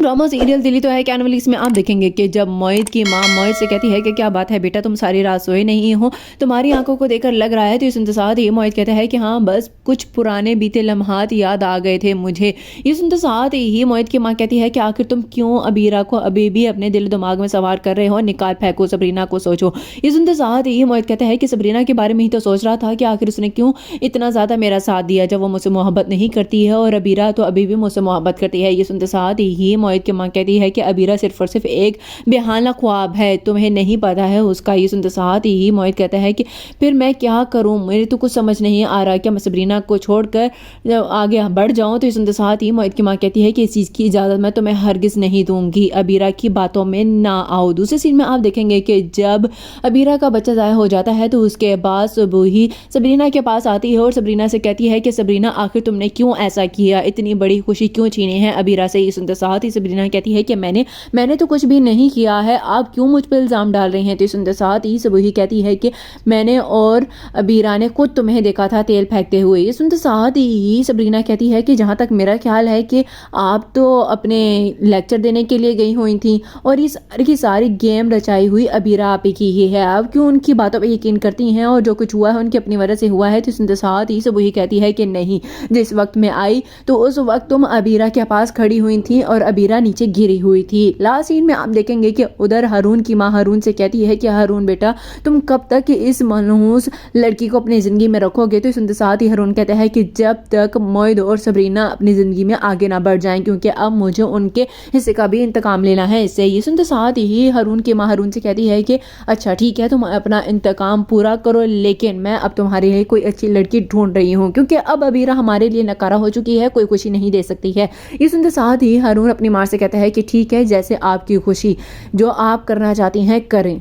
Drama serial Delhi तो है कैनवलीस में आप देखेंगे कि जब मोहित की मां मोहित से कहती है कि क्या बात है बेटा, तुम सारी रात सोए नहीं हो, तुम्हारी आंखों को देखकर लग रहा है। तो ये सुनते साथ ही मोहित कहता है कि हाँ बस कुछ पुराने बीते लम्हात याद आ गए थे मुझे। ये सुनते साथ ही मोहित की मां कहती है कि आखिर तुम क्यों अबीरा को अभी भी अपने दिल दिमाग में सवार कर रहे हो, निकाल फेंको सबरीना को, सोचो। ये सुनते साथ ही मोहित कहता है कि सबरीना के बारे में ही तो सोच रहा था कि आखिर उसने क्यों इतना ज्यादा मेरा साथ दिया जब वो मुझसे मोहब्बत नहीं करती है, और अबीरा तो अभी भी मुझसे मोहब्बत करती है। ये सुनते साथ ही मोहित की मां कहती है कि अबीरा सिर्फ और सिर्फ एक बेहाना ख्वाब है, तुम्हें नहीं पता है उसका। ये सुनते साथ ही मोहित कहता है कि फिर मैं क्या करूं, मेरे तो कुछ समझ नहीं आ रहा, क्या मैं सबरीना को छोड़कर आगे बढ़ जाऊं। तो ये सुनते साथ ही मोहित की मां कहती है कि इस चीज़ की इजाज़त मैं तुम्हें हरगिज़ नहीं दूंगी, अबीरा की बातों में ना आओ। दूसरे सीन में आप देखेंगे कि जब अबीरा का बच्चा ज़ाया हो जाता है तो उसके बाद सुबह ही सबरीना के पास आती है और सबरीना से कहती है कि सबरीना आखिर तुमने क्यों ऐसा किया, इतनी बड़ी खुशी क्यों छीनी है अबीरा से। ये सुनते साथ ही सबरीना कहती है कि मैंने तो कुछ भी नहीं किया है, आप क्यों मुझ पर इल्ज़ाम डाल रही हैं। तो सुनते साथ ही सब वही कहती है कि मैंने और अबीरा ने खुद तुम्हें देखा था तेल फेंकते हुए। ये सुनते साथ ही सबरीना कहती है कि जहाँ तक मेरा ख्याल है कि आप तो अपने लेक्चर देने के लिए गई हुई थी और ये सारी की सारी गेम रचाई हुई अबीरा आप ही की ही है, आप क्यों उनकी बातों पर यकीन करती हैं, और जो कुछ हुआ है उनकी अपनी वजह से हुआ है। तो सुनते साथ ही सब वही कहती है कि नहीं, जिस वक्त मैं आई तो उस वक्त तुम अबीरा के पास खड़ी हुई थी और अबीरा नीचे गिरी हुई थी। लास्ट सीन में आप देखेंगे कि उधर हारून की मां हारून से कहती है कि हारून बेटा तुम कब तक इस मनहूस लड़की को अपनी ज़िंदगी में रखोगे। तो सुनते साथ ही हारून कहता है कि जब तक मोहित और सबरीना अपनी ज़िंदगी में आगे ना बढ़ जाएं, क्योंकि अब मुझे उनके हिस्से का भी इंतकाम लेना है इससे। ये सुनते साथ ही हारून की मां हारून से कहती है कि अच्छा ठीक है, तुम अपना इंतकाम पूरा करो, लेकिन मैं अब तुम्हारे लिए कोई अच्छी लड़की ढूंढ रही हूँ, क्योंकि अब अबीरा हमारे लिए नकारा हो चुकी है, कोई खुशी नहीं दे सकती है। ये सुनते साथ ही हारून अपनी मां से कहता है कि ठीक है, जैसे आपकी खुशी, जो आप करना चाहती हैं करें।